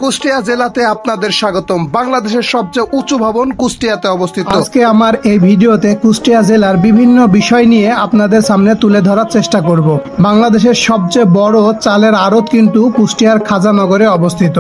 কুষ্টিয়া জেলাতে আপনাদের স্বাগতম। বাংলাদেশের সবচেয়ে উঁচু ভবন কুষ্টিয়াতে অবস্থিত। আজকে আমার এই ভিডিওতে কুষ্টিয়া জেলার বিভিন্ন বিষয় নিয়ে আপনাদের সামনে তুলে ধরার চেষ্টা করব। বাংলাদেশের সবচেয়ে বড় চালের আড়ত কিন্তু কুষ্টিয়ার খাজানগরে অবস্থিত।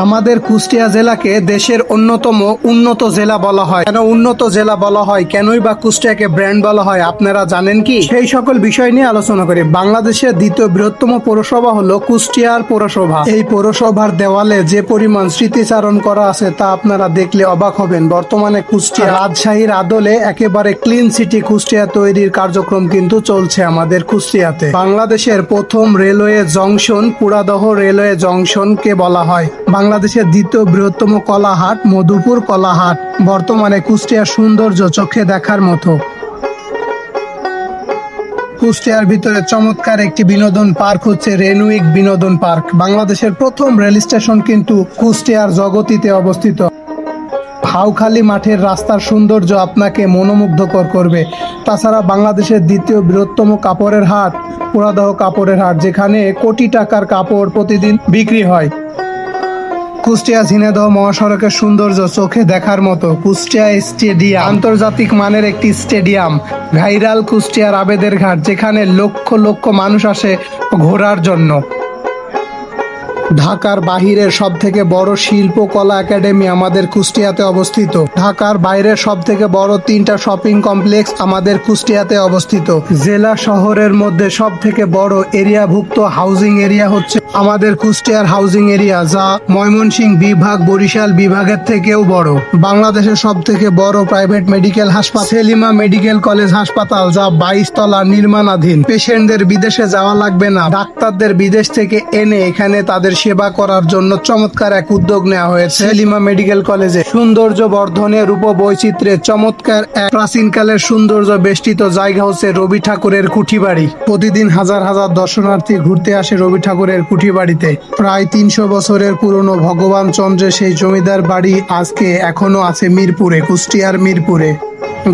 আমাদের কুষ্টিয়া জেলাকে দেশের অন্যতম উন্নত জেলা বলা হয়। কেন উন্নত জেলা বলা হয়, কেনই বা কুষ্টিয়াকে ব্র্যান্ড বলা হয়, আপনারা জানেন কি? সেই সকল বিষয় নিয়ে আলোচনা করি। বাংলাদেশের দ্বিতীয় বৃহত্তম পৌরসভা হলো কুষ্টিয়ার পৌরসভা। এই পৌরসভার দেওয়ালে যে পরিমাণ স্মৃতিচারণ করা আছে তা আপনারা দেখলে অবাক হবেন। বর্তমানে কুষ্টিয়া রাজশাহীর আদলে একেবারে ক্লিন সিটি কুষ্টিয়া তৈরির কার্যক্রম কিন্তু চলছে আমাদের কুষ্টিয়াতে। বাংলাদেশের প্রথম রেলওয়ে জংশন পুরাদহ রেলওয়ে জংশনকে বলা হয়। বাংলাদেশের দ্বিতীয় বৃহত্তম কলাহাট মধুপুর কলাহাট। বর্তমানে কুষ্টিয়ার সৌন্দর্য চোখে দেখার মতো। কুষ্টিয়ার ভিতরে চমৎকার একটি বিনোদন পার্ক হচ্ছে রেনুইক বিনোদন পার্ক। বাংলাদেশের প্রথম রেল স্টেশন কিন্তু কুষ্টিয়ার জগতিতে অবস্থিত। হাউখালী মাঠের রাস্তার সৌন্দর্য আপনাকে মনোমুগ্ধকর করবে। তাছাড়া বাংলাদেশের দ্বিতীয় বৃহত্তম কাপড়ের হাট পুরাদহ কাপড়ের হাট, যেখানে কোটি টাকার কাপড় প্রতিদিন বিক্রি হয়। কুষ্টিয়া ঝিনাইদহ মহাসড়কের সৌন্দর্য চোখে দেখার মতো। কুষ্টিয়া স্টেডিয়াম আন্তর্জাতিক মানের একটি স্টেডিয়াম। ভাইরাল কুষ্টিয়ার আবেদের ঘাট, যেখানে লক্ষ লক্ষ মানুষ আসে ঘোরার জন্য। ঢাকার বাহিরের সব থেকে বড় শিল্পকলা একাডেমি আমাদের কুষ্টিয়াতে অবস্থিত। ঢাকার বাইরের সব থেকে বড় 3টা শপিং কমপ্লেক্স আমাদের কুষ্টিয়াতে অবস্থিত। জেলা শহরের মধ্যে সব থেকে বড় এরিয়াভুক্ত হাউজিং এরিয়া হচ্ছে আমাদের কুষ্টিয়ার হাউজিং এরিয়া, যা ময়মনসিংহ বিভাগ বরিশাল বিভাগের থেকেও বড়। বাংলাদেশের সব থেকে বড় প্রাইভেট মেডিকেল হাসপাতাল সেলিমা মেডিকেল কলেজ হাসপাতাল, যা 22 তলা নির্মাণাধীন। পেশেন্টদের বিদেশে যাওয়া লাগবে না, ডাক্তারদের বিদেশ থেকে এনে এখানে তাদের সেবা করার জন্য চমৎকার এক উদ্যোগ নেওয়া হয়েছে সেলিমা মেডিকেল কলেজে। সৌন্দর্য বর্ধনে রূপ বৈচিত্র্যে চমৎকার এক প্রাচীনকালের সৌন্দর্য বেষ্টিত জায়গা হচ্ছে রবি ঠাকুরের কুঠিবাড়ি। প্রতিদিন হাজার হাজার দর্শনার্থী ঘুরতে আসে রবি ঠাকুরের কুঠিবাড়িতে। প্রায় 300 বছরের পুরনো ভগবান চন্দ্রের সেই জমিদার বাড়ি আজকে এখনো আছে মিরপুরে, কুষ্টিয়ার মিরপুরে।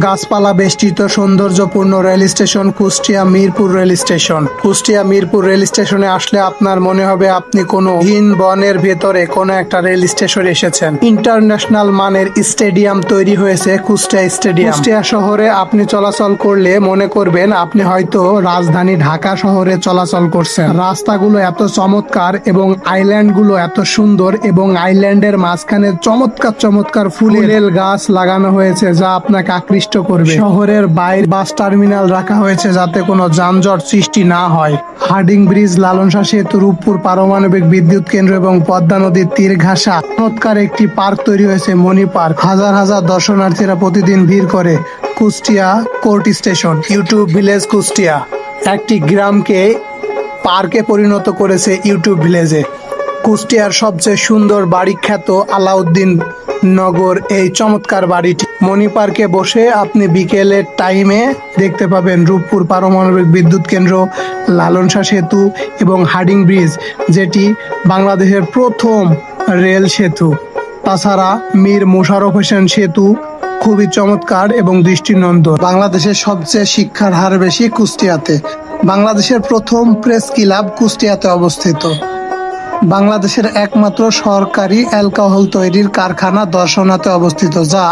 গাছপালা বেষ্টিত সৌন্দর্যপূর্ণ rail station Kushtia Mirpur rail station. Kushtia Mirpur rail স্টেশনে আসলে আপনার মনে হবে আপনি কোনো হিন বনের ভেতরে কোনো একটা রেল স্টেশনে এসেছেন। ইন্টারন্যাশনাল মানের স্টেডিয়াম তৈরি হয়েছে কুষ্টিয়া স্টেডিয়াম। কুষ্টিয়া শহরে আপনি চলাচল করলে মনে করবেন আপনি হয়তো রাজধানী ঢাকা শহরে চলাচল করছেন। রাস্তাগুলো এত চমৎকার এবং আইল্যান্ডগুলো এত সুন্দর, এবং আইল্যান্ডের মাঝখানে চমৎকার চমৎকার ফুলের গাছ লাগানো হয়েছে, যা আপনাকে আকৃষ্ট করবে। শহরের বাইরে বাস টার্মিনাল রাখা হয়েছে যাতে কোনো যানজট সৃষ্টি না হয়। হার্ডিং ব্রিজ, লালন শাহ সেতু, রূপপুর পারমাণবিক বিদ্যুৎ কেন্দ্র এবং পদ্মা নদীর তীর ঘাসা চমৎকার একটি পার্ক তৈরি হয়েছে মণি পার্ক। হাজার হাজার দর্শনার্থীরা প্রতিদিন ভিড় করে Kushtia court station. YouTube village Kushtia একটি গ্রামকে পার্কে পরিণত করেছে ইউটিউব ভিলেজে। কুষ্টিয়ার সবচেয়ে সুন্দর বাড়ি খ্যাত আলাউদ্দিন নগর এই চমৎকার বাড়িটি। মণি পার্কে বসে আপনি বিকেলের টাইমে দেখতে পাবেন রূপপুর পারমাণবিক বিদ্যুৎ কেন্দ্র, লালন শাহ সেতু এবং হার্ডিং ব্রিজ, যেটি বাংলাদেশের প্রথম রেল সেতু। তাছাড়া মীর মোশাররফ হোসেন সেতু খুবই চমৎকার এবং দৃষ্টিনন্দন। বাংলাদেশের সবচেয়ে শিক্ষার হার বেশি কুষ্টিয়াতে। বাংলাদেশের প্রথম প্রেস ক্লাব কুষ্টিয়াতে অবস্থিত। বাংলাদেশের একমাত্র সরকারি অ্যালকোহল তৈরির কারখানা দর্শনাতে অবস্থিত, যা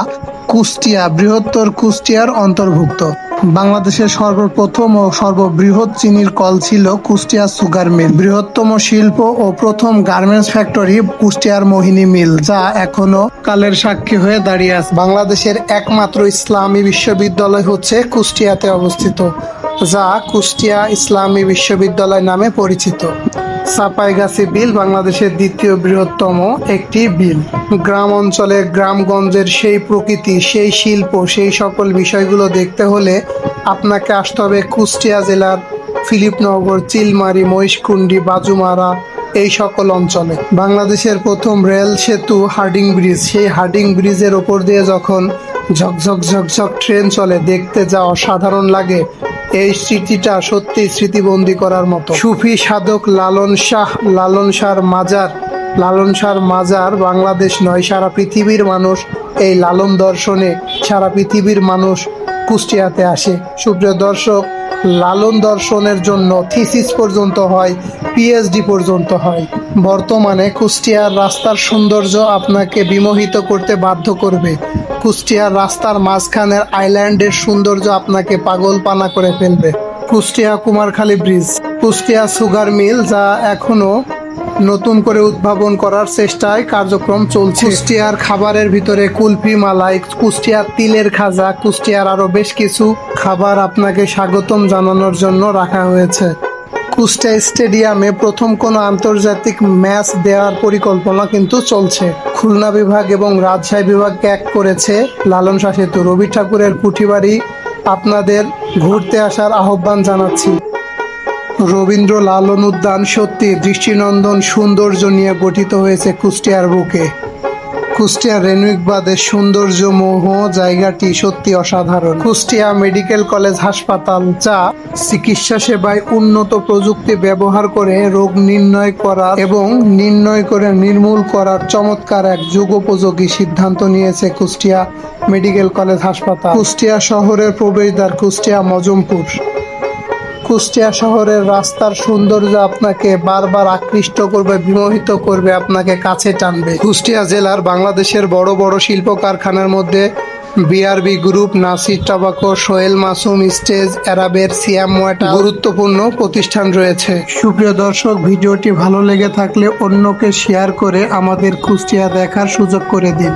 কুষ্টিয়া বৃহত্তর কুষ্টিয়ার অন্তর্ভুক্ত। বাংলাদেশের সর্বপ্রথম ও সর্ববৃহৎ চিনির কল ছিল কুষ্টিয়া সুগার মিল। বৃহত্তম শিল্প ও প্রথম গার্মেন্টস ফ্যাক্টরি কুষ্টিয়ার মোহিনী মিল, যা এখনো কালের সাক্ষী হয়ে দাঁড়িয়ে আছে। বাংলাদেশের একমাত্র ইসলামী বিশ্ববিদ্যালয় হচ্ছে কুষ্টিয়াতে অবস্থিত, যা কুষ্টিয়া ইসলামী বিশ্ববিদ্যালয় নামে পরিচিত। চাঁপাইগাছি বিল বাংলাদেশের দ্বিতীয় বৃহত্তম একটি বিল। গ্রাম অঞ্চলে গ্রামগঞ্জের সেই প্রকৃতি, সেই শিল্প, সেই সকল বিষয়গুলো দেখতে হলে আপনাকে আসতে হবে কুষ্টিয়া জেলার ফিলিপনগর, চিলমারি, মহিষকুণ্ডি, বাজুমারা এই সকল অঞ্চলে। বাংলাদেশের প্রথম রেল সেতু হার্ডিং ব্রিজ, সেই হার্ডিং ব্রিজের ওপর দিয়ে যখন ঝকঝক ঝকঝক ট্রেন চলে, দেখতে যা অসাধারণ লাগে। এই স্মৃতিটা সত্যি স্মৃতিবন্দী করার মতো। সুফি সাধক লালন শাহর মাজার বাংলাদেশ নয়, সারা পৃথিবীর মানুষ এই লালন দর্শনে, সারা পৃথিবীর মানুষ কুষ্টিয়াতে আসে। সুপ্রিয় দর্শক, লালন দর্শনের জন্য থিসিস পর্যন্ত হয়, পিএইচডি পর্যন্ত হয়। বর্তমানে কুষ্টিয়ার রাস্তার সৌন্দর্য আপনাকে বিমোহিত করতে বাধ্য করবে। কুষ্টিয়ার রাস্তার মাঝখানের আইল্যান্ডের সৌন্দর্য আপনাকে পাগলপানা করে ফেলবে। Kushtia Kumarkhali bridge, Kushtia sugar mill, যা এখনো নতুন করে উদ্ভাবন করার চেষ্টায় কার্যক্রম চলছে। কুষ্টিয়ার খাবারের ভিতরে কুলফি, মালাই, কুষ্টিয়ার তিলের খাজা, কুষ্টিয়ার আরো বেশ কিছু খাবার আপনাকে স্বাগতম জানানোর জন্য রাখা হয়েছে। কুষ্টিয়া স্টেডিয়ামে প্রথম কোনো আন্তর্জাতিক ম্যাচ দেওয়ার পরিকল্পনা কিন্তু চলছে। খুলনা বিভাগ এবং রাজশাহী বিভাগকে এক করেছে লালন শাসিত রবি ঠাকুরের কুঠিবাড়ি। আপনাদের ঘুরতে আসার আহ্বান জানাচ্ছি। রবীন্দ্র লালন উদ্যান সত্যি দৃষ্টিনন্দন সৌন্দর্য নিয়ে গঠিত হয়েছে কুষ্টিয়ার বুকে। কুষ্টিয়া রেনুইক বাঁধের সৌন্দর্য মোহ জায়গাটি সত্যি অসাধারণ। কুষ্টিয়া মেডিকেল কলেজ হাসপাতাল, যা চিকিৎসা সেবায় উন্নত প্রযুক্তি ব্যবহার করে রোগ নির্ণয় করা এবং নির্ণয় করে নির্মূল করার চমৎকার এক যুগোপযোগী সিদ্ধান্ত নিয়েছে কুষ্টিয়া মেডিকেল কলেজ হাসপাতাল। কুষ্টিয়া শহরের প্রবেশদ্বার কুষ্টিয়া মজমপুর। কুষ্টিয়া শহরের রাস্তার সৌন্দর্য আপনাকে বারবার আকৃষ্ট করবে, বিমোহিত করবে, আপনাকে কাছে টানবে। কুষ্টিয়া জেলার বাংলাদেশের বড় বড় শিল্প কারখানার মধ্যে BRB group, Nasir tobacco, Sohel Masum stage, অ্যারাবের সিয়াম ওয়াটা গুরুত্বপূর্ণ প্রতিষ্ঠান রয়েছে। সুপ্রিয় দর্শক, ভিডিওটি ভালো লেগে থাকলে অন্যকে শেয়ার করে আমাদের কুষ্টিয়া দেখার সুযোগ করে দিন।